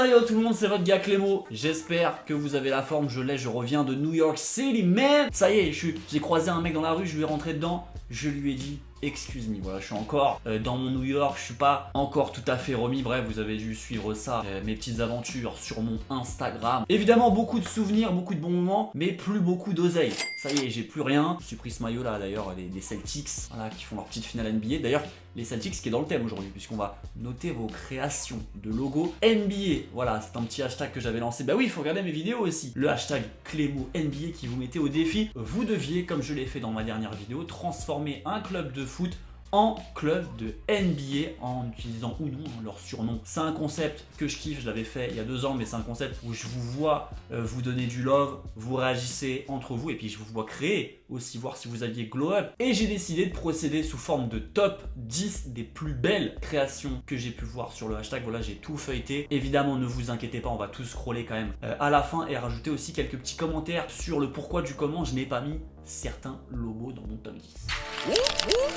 yo tout le monde, c'est votre gars Clémo. J'espère que vous avez la forme, je reviens de New York City, man. Ça y est, j'ai croisé un mec dans la rue, je lui ai rentré dedans, je lui ai dit excuse me, voilà, je suis encore dans mon New York, je suis pas encore tout à fait remis. Bref, vous avez dû suivre ça, mes petites aventures sur mon Instagram. Évidemment, beaucoup de souvenirs, beaucoup de bons moments, mais plus beaucoup d'oseille. Ça y est, j'ai plus rien. J'ai pris ce maillot là d'ailleurs, des Celtics, voilà, qui font leur petite finale NBA. D'ailleurs, les Celtics qui est dans le thème aujourd'hui, puisqu'on va noter vos créations de logos NBA. Voilà, c'est un petit hashtag que j'avais lancé. Bah oui, il faut regarder mes vidéos aussi. Le hashtag Clémo NBA qui vous mettait au défi. Vous deviez, comme je l'ai fait dans ma dernière vidéo, transformer un club de foot en club de NBA en utilisant ou non leur surnom. C'est un concept que je kiffe, je l'avais fait il y a 2 ans, mais c'est un concept où je vous vois vous donner du love, vous réagissez entre vous et puis je vous vois créer aussi, voir si vous aviez glow up. Et j'ai décidé de procéder sous forme de top 10 des plus belles créations que j'ai pu voir sur le hashtag. Voilà, j'ai tout feuilleté. Évidemment, ne vous inquiétez pas, on va tout scroller quand même à la fin et rajouter aussi quelques petits commentaires sur le pourquoi du comment je n'ai pas mis certains logos dans mon top 10.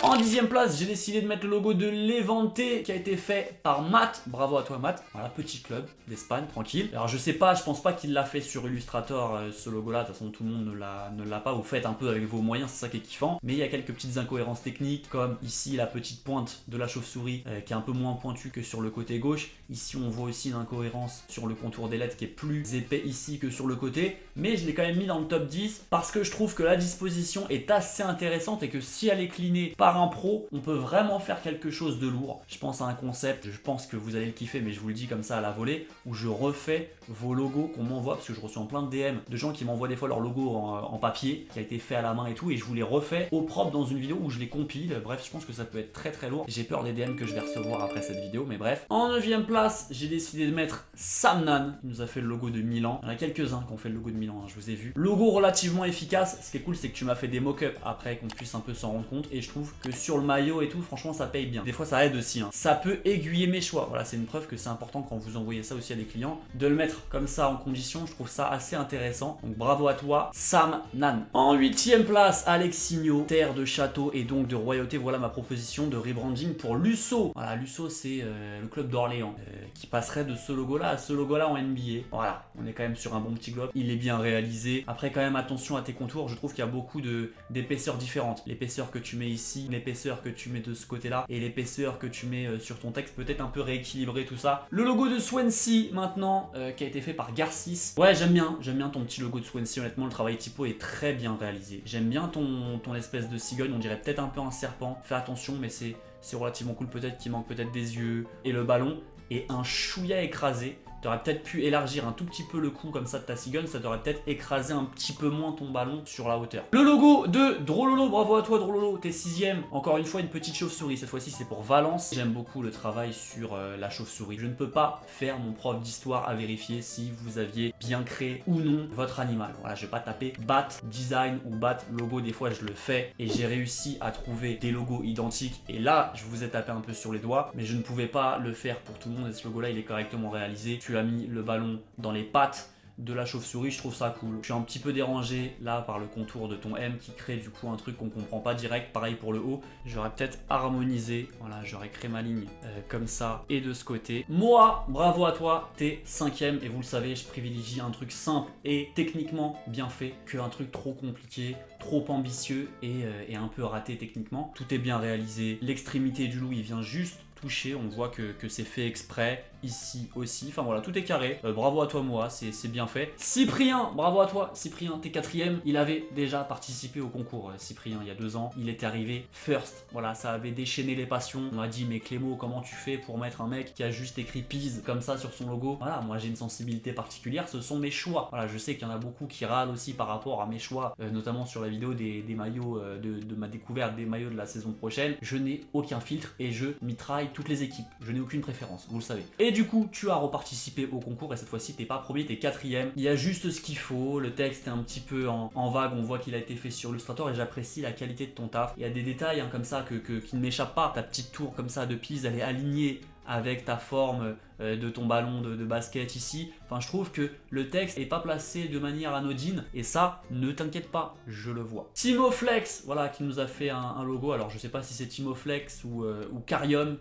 En 10e place, j'ai décidé de mettre le logo de Levante qui a été fait par Matt. Bravo à toi Matt. Voilà, petit club d'Espagne, tranquille. Alors je sais pas, je pense pas qu'il l'a fait sur Illustrator ce logo là. De toute façon tout le monde ne l'a pas. Vous faites un peu avec vos moyens, c'est ça qui est kiffant. Mais il y a quelques petites incohérences techniques comme ici la petite pointe de la chauve-souris qui est un peu moins pointue que sur le côté gauche. Ici on voit aussi une incohérence sur le contour des lettres qui est plus épais ici que sur le côté. Mais je l'ai quand même mis dans le top 10 parce que je trouve que la disposition est assez intéressante et que si elle est clinée par un pro, on peut vraiment faire quelque chose de lourd. Je pense à un concept, je pense que vous allez le kiffer, mais je vous le dis comme ça à la volée, où je refais vos logos qu'on m'envoie, parce que je reçois plein de DM de gens qui m'envoient des fois leur logo en papier, qui a été fait à la main et tout, et je vous les refais au propre dans une vidéo où je les compile. Bref, je pense que ça peut être très très lourd. J'ai peur des DM que je vais recevoir après cette vidéo, mais bref. En 9e place, j'ai décidé de mettre Sam Nan, qui nous a fait le logo de Milan. Il y en a quelques-uns qui ont fait le logo de Milan, hein, je vous ai vu. Logo relativement efficace. Ce qui est cool, c'est que tu m'as fait des mock-ups après, qu'on puisse un peu s'en rendre compte, et je trouve que sur le maillot et tout, franchement ça paye bien. Des fois ça aide aussi, hein. Ça peut aiguiller mes choix. Voilà, c'est une preuve que c'est important quand vous envoyez ça aussi à des clients, de le mettre comme ça en condition. Je trouve ça assez intéressant. Donc bravo à toi, Sam Nan. En 8e place, Alexinho, terre de château et donc de royauté. Voilà ma proposition de rebranding pour Lusso. Voilà, Lusso c'est le club d'Orléans qui passerait de ce logo là à ce logo là en NBA. Voilà, on est quand même sur un bon petit globe. Il est bien réalisé. Après quand même attention à tes contours. Je trouve qu'il y a beaucoup d'épaisseurs différentes. L'épaisseur que tu mets ici, l'épaisseur que tu mets de ce côté là et l'épaisseur que tu mets sur ton texte, peut-être un peu rééquilibrer tout ça. Le logo de Swansea maintenant qui a été fait par Garcis. Ouais, j'aime bien ton petit logo de Swansea. Honnêtement, le travail typo est très bien réalisé. J'aime bien ton espèce de cigogne, on dirait peut-être un peu un serpent. Fais attention, mais c'est relativement cool. Peut-être qu'il manque peut-être des yeux et le ballon et un chouïa écrasé. Tu aurais peut-être pu élargir un tout petit peu le cou comme ça de ta cigogne, ça t'aurait peut-être écrasé un petit peu moins ton ballon sur la hauteur. Le logo de Drololo, bravo à toi Drololo, t'es 6e. Encore une fois une petite chauve-souris, cette fois-ci c'est pour Valence. J'aime beaucoup le travail sur la chauve-souris. Je ne peux pas faire mon prof d'histoire à vérifier si vous aviez bien créé ou non votre animal. Voilà, je vais pas taper bat design ou bat logo, des fois je le fais et j'ai réussi à trouver des logos identiques et là je vous ai tapé un peu sur les doigts, mais je ne pouvais pas le faire pour tout le monde et ce logo là il est correctement réalisé. Tu as mis le ballon dans les pattes de la chauve-souris, je trouve ça cool. Je suis un petit peu dérangé là par le contour de ton M qui crée du coup un truc qu'on comprend pas direct. Pareil pour le haut, j'aurais peut-être harmonisé, voilà, j'aurais créé ma ligne comme ça et de ce côté. Moi, bravo à toi, t'es 5e et vous le savez, je privilégie un truc simple et techniquement bien fait qu'un truc trop compliqué, trop ambitieux et un peu raté techniquement. Tout est bien réalisé, l'extrémité du loup il vient juste touché, on voit que c'est fait exprès, ici aussi, enfin voilà, tout est carré. Bravo à toi moi, c'est bien fait. Cyprien, bravo à toi Cyprien, t'es 4e. Il avait déjà participé au concours Cyprien il y a 2 ans, il était arrivé first, voilà, ça avait déchaîné les passions. On m'a dit mais Clémo, comment tu fais pour mettre un mec qui a juste écrit Peas comme ça sur son logo? Voilà, moi j'ai une sensibilité particulière, ce sont mes choix. Voilà, je sais qu'il y en a beaucoup qui râlent aussi par rapport à mes choix, notamment sur la vidéo des maillots de ma découverte des maillots de la saison prochaine. Je n'ai aucun filtre et je mitraille toutes les équipes, je n'ai aucune préférence, vous le savez. Et du coup, tu as reparticipé au concours et cette fois-ci, t'es pas premier, t'es 4e. Il y a juste ce qu'il faut, le texte est un petit peu en vague, on voit qu'il a été fait sur Illustrator et j'apprécie la qualité de ton taf. Il y a des détails comme ça qui ne m'échappent pas. Ta petite tour comme ça de Pise, elle est alignée avec ta forme de ton ballon de basket ici. Enfin, je trouve que le texte est pas placé de manière anodine et ça, ne t'inquiète pas, je le vois. Timoflex, voilà, qui nous a fait un logo. Alors, je sais pas si c'est Timoflex ou Carium,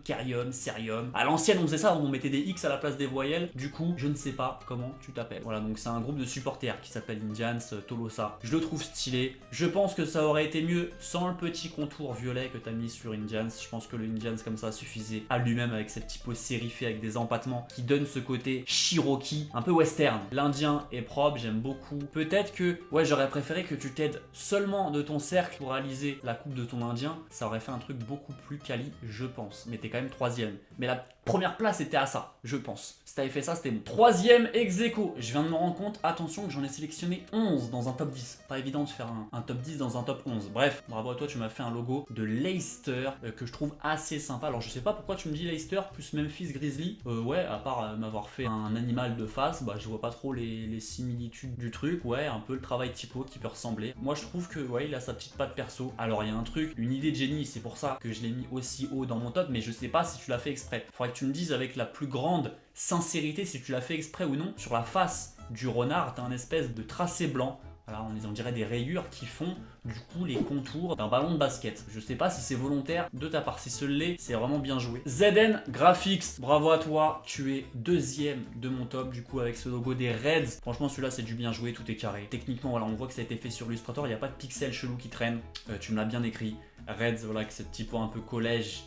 Serium. À l'ancienne, on faisait ça, on mettait des X à la place des voyelles. Du coup, je ne sais pas comment tu t'appelles. Voilà, donc c'est un groupe de supporters qui s'appelle Indians Tolosa. Je le trouve stylé. Je pense que ça aurait été mieux sans le petit contour violet que tu as mis sur Indians. Je pense que le Indians comme ça suffisait à lui-même avec cette typo sérifée avec des empattements qui donnent ce côté Cherokee, un peu western. L'Indien est propre, j'aime beaucoup. Peut-être que, ouais, j'aurais préféré que tu t'aides seulement de ton cercle pour réaliser la coupe de ton Indien. Ça aurait fait un truc beaucoup plus quali, je pense. Mais t'es quand même 3ème. Mais la première place était à ça, je pense. Si t'avais fait ça, c'était bon. 3ème ex aequo. Je viens de me rendre compte, attention, que j'en ai sélectionné 11 dans un top 10. Pas évident de faire un top 10 dans un top 11. Bref, bravo à toi, tu m'as fait un logo de Leicester que je trouve assez sympa. Alors, je sais pas pourquoi tu me dis Leicester plus Memphis Grizzly. Ouais, à part m'avoir fait un animal de face, bah je vois pas trop les similitudes du truc. Ouais, un peu le travail typo qui peut ressembler. Moi, je trouve que, ouais, il a sa petite patte perso. Alors, il y a un truc, une idée de génie, c'est pour ça que je l'ai mis aussi haut dans mon top, mais je sais pas si tu l'as fait exprès. Faudrait que tu me dises avec la plus grande sincérité si tu l'as fait exprès ou non. Sur la face du renard, t'as un espèce de tracé blanc. Voilà, on dirait des rayures qui font du coup les contours d'un ballon de basket. Je sais pas si c'est volontaire de ta part. Si ce l'est, c'est vraiment bien joué. ZN Graphics, bravo à toi. Tu es 2ème de mon top du coup avec ce logo des Reds. Franchement, celui-là, c'est du bien joué, tout est carré. Techniquement, voilà, on voit que ça a été fait sur Illustrator. Il n'y a pas de pixels chelou qui traînent. Tu me l'as bien écrit. Reds, voilà, avec ce typo un peu collège.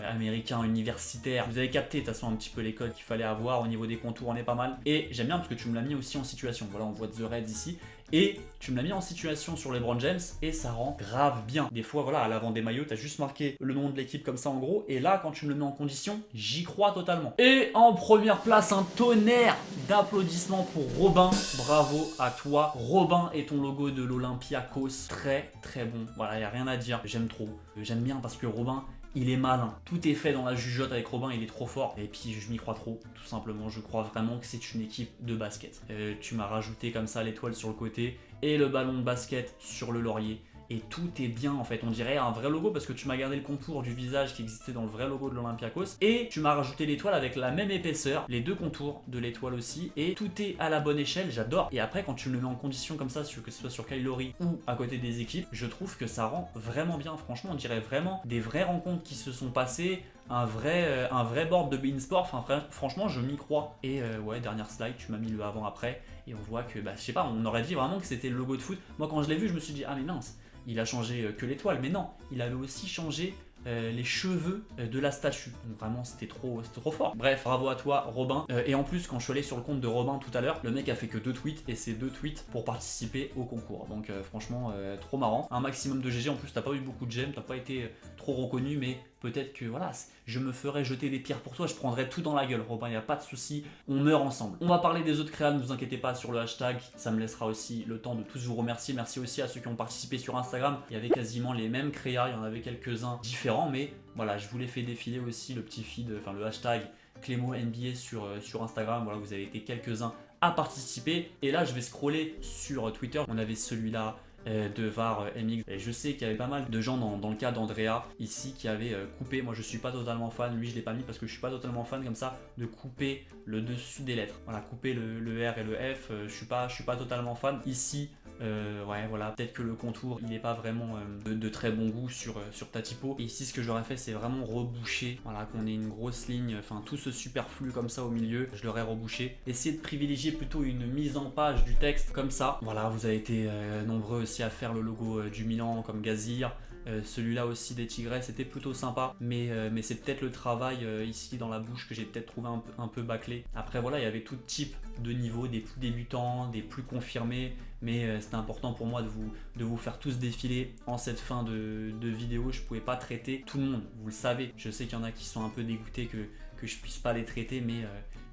Américain, universitaire. Vous avez capté de toute façon un petit peu l'école qu'il fallait avoir au niveau des contours, on est pas mal. Et j'aime bien parce que tu me l'as mis aussi en situation. Voilà, on voit The Reds ici. Et tu me l'as mis en situation sur LeBron James et ça rend grave bien. Des fois, voilà, à l'avant des maillots, tu as juste marqué le nom de l'équipe comme ça en gros. Et là, quand tu me le mets en condition, j'y crois totalement. Et en première place, un tonnerre d'applaudissements pour Robin. Bravo à toi. Robin et ton logo de l'Olympiakos. Très, très bon. Voilà, il n'y a rien à dire. J'aime trop. J'aime bien parce que Robin, il est malin. Tout est fait dans la jugeote avec Robin, il est trop fort. Et puis je m'y crois trop, tout simplement. Je crois vraiment que c'est une équipe de basket. Tu m'as rajouté comme ça l'étoile sur le côté et le ballon de basket sur le laurier. Et tout est bien en fait, on dirait un vrai logo parce que tu m'as gardé le contour du visage qui existait dans le vrai logo de l'Olympiakos et tu m'as rajouté l'étoile avec la même épaisseur, les deux contours de l'étoile aussi et tout est à la bonne échelle, j'adore. Et après quand tu me le mets en condition comme ça, que ce soit sur Kylori ou à côté des équipes, je trouve que ça rend vraiment bien. Franchement, on dirait vraiment des vraies rencontres qui se sont passées, un vrai board de Beansport. Enfin franchement, je m'y crois. Et ouais, dernière slide, tu m'as mis le avant-après et on voit que, bah je sais pas, on aurait dit vraiment que c'était le logo de foot. Moi quand je l'ai vu, je me suis dit, ah mais mince, il a changé que l'étoile, mais non, il avait aussi changé les cheveux de la statue. Donc vraiment, c'était trop fort. Bref, bravo à toi, Robin. Et en plus, quand je suis allé sur le compte de Robin tout à l'heure, le mec a fait que 2 tweets et c'est 2 tweets pour participer au concours. Donc franchement, trop marrant. Un maximum de GG. En plus, t'as pas eu beaucoup de gemmes, t'as pas été trop reconnu, mais peut-être que voilà, je me ferai jeter des pierres pour toi, je prendrai tout dans la gueule, Robin, il n'y a pas de souci, on meurt ensemble. On va parler des autres créas, ne vous inquiétez pas sur le hashtag, ça me laissera aussi le temps de tous vous remercier. Merci aussi à ceux qui ont participé sur Instagram, il y avait quasiment les mêmes créas, il y en avait quelques-uns différents, mais voilà, je vous l'ai fait défiler aussi le petit feed, enfin le hashtag Clémo NBA sur Instagram, voilà, vous avez été quelques-uns à participer. Et là, je vais scroller sur Twitter, on avait celui-là, de VAR MX. Et je sais qu'il y avait pas mal de gens dans le cas d'Andrea ici qui avaient coupé. Moi je suis pas totalement fan, lui je l'ai pas mis parce que je suis pas totalement fan comme ça de couper le dessus des lettres. Voilà, couper le R et le F, je suis pas totalement fan. Ici, ouais voilà, peut-être que le contour il est pas vraiment de très bon goût sur ta typo. Et ici ce que j'aurais fait c'est vraiment reboucher, voilà, qu'on ait une grosse ligne, enfin tout ce superflu comme ça au milieu, je l'aurais rebouché. Essayez de privilégier plutôt une mise en page du texte comme ça. Voilà, vous avez été nombreux aussi à faire le logo du Milan comme Gazir. Celui-là aussi des Tigres, c'était plutôt sympa, mais c'est peut-être le travail ici dans la bouche que j'ai peut-être trouvé un peu bâclé. Après voilà, il y avait tout type de niveau, des plus débutants, des plus confirmés, mais c'était important pour moi de vous faire tous défiler en cette fin de vidéo. Je pouvais pas traiter tout le monde, vous le savez. Je sais qu'il y en a qui sont un peu dégoûtés que je puisse pas les traiter, mais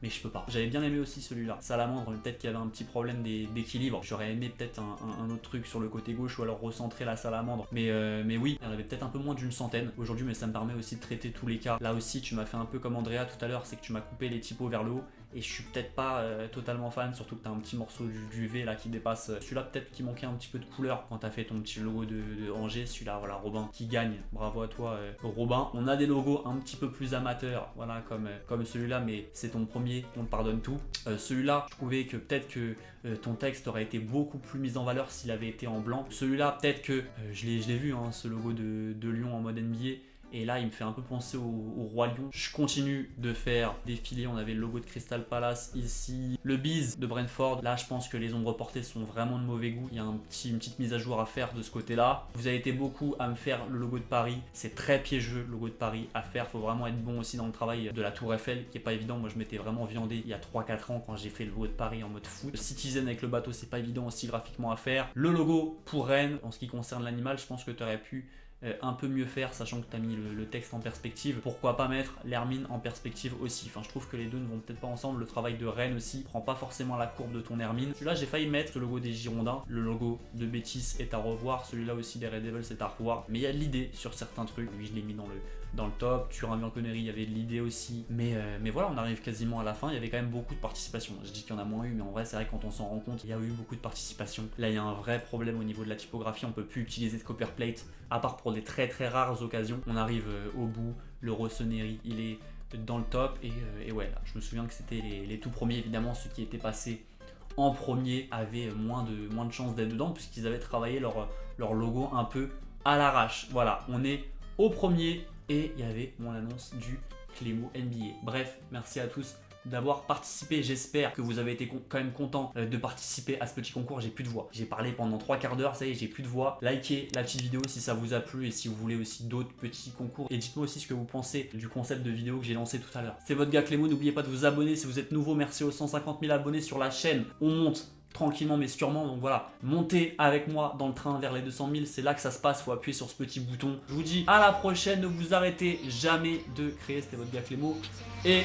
je peux pas. J'avais bien aimé aussi celui-là. Salamandre, peut-être qu'il y avait un petit problème d'équilibre. J'aurais aimé peut-être un autre truc sur le côté gauche ou alors recentrer la salamandre. Mais oui, il y en avait peut-être un peu moins d'une centaine aujourd'hui, mais ça me permet aussi de traiter tous les cas. Là aussi, tu m'as fait un peu comme Andrea tout à l'heure, c'est que tu m'as coupé les typos vers le haut et je suis peut-être pas totalement fan, surtout que t'as un petit morceau du V là qui dépasse. Celui-là peut-être qui manquait un petit peu de couleur quand t'as fait ton petit logo de Angers. Celui-là, voilà, Robin qui gagne. Bravo à toi, Robin. On a des logos un petit peu plus amateurs, voilà, comme celui-là, mais c'est ton premier, on te pardonne tout. Celui-là, je trouvais que peut-être que ton texte aurait été beaucoup plus mis en valeur s'il avait été en blanc. Celui-là, peut-être que je l'ai vu, hein, ce logo de Lyon en mode NBA. Et là, il me fait un peu penser au Roi Lion. Je continue de faire défiler. On avait le logo de Crystal Palace ici. Le Biz de Brentford. Là, je pense que les ombres portées sont vraiment de mauvais goût. Il y a une petite mise à jour à faire de ce côté-là. Vous avez été beaucoup à me faire le logo de Paris. C'est très piégeux, le logo de Paris à faire. Il faut vraiment être bon aussi dans le travail de la Tour Eiffel, qui est pas évident. Moi, je m'étais vraiment viandé il y a 3-4 ans quand j'ai fait le logo de Paris en mode foot. Le Citizen avec le bateau, c'est pas évident aussi graphiquement à faire. Le logo pour Rennes, en ce qui concerne l'animal, je pense que tu aurais pu un peu mieux faire, sachant que tu as mis le texte en perspective. Pourquoi pas mettre l'hermine en perspective aussi? Enfin, je trouve que les deux ne vont peut-être pas ensemble. Le travail de Rennes aussi prend pas forcément la courbe de ton hermine. Celui-là, j'ai failli mettre le logo des Girondins. Le logo de Betis est à revoir. Celui-là aussi des Red Devils est à revoir. Mais il y a de l'idée sur certains trucs. Lui, je l'ai mis dans le top. Turin Connery, il y avait de l'idée aussi. Mais voilà, on arrive quasiment à la fin. Il y avait quand même beaucoup de participation. Je dis qu'il y en a moins eu, mais en vrai, c'est vrai que quand on s'en rend compte, il y a eu beaucoup de participation. Là, il y a un vrai problème au niveau de la typographie. On peut plus utiliser de Copperplate, à part pour des très très rares occasions. On arrive au bout. Le Rossoneri, il est dans le top. Et ouais, là, je me souviens que c'était les tout premiers, évidemment, ceux qui étaient passés en premier avaient moins de chances d'être dedans, puisqu'ils avaient travaillé leur logo un peu à l'arrache. Voilà, on est au premier. Et il y avait mon annonce du Clémo NBA. Bref, merci à tous d'avoir participé. J'espère que vous avez été quand même content de participer à ce petit concours. J'ai plus de voix. J'ai parlé pendant 3/4 d'heure, ça y est, j'ai plus de voix. Likez la petite vidéo si ça vous a plu et si vous voulez aussi d'autres petits concours. Et dites-moi aussi ce que vous pensez du concept de vidéo que j'ai lancé tout à l'heure. C'est votre gars Clémo. N'oubliez pas de vous abonner si vous êtes nouveau. Merci aux 150 000 abonnés sur la chaîne. On monte tranquillement mais sûrement, donc voilà, montez avec moi dans le train vers les 200 000, c'est là que ça se passe, faut appuyer sur ce petit bouton. Je vous dis à la prochaine, ne vous arrêtez jamais de créer, c'était votre gars Clémo et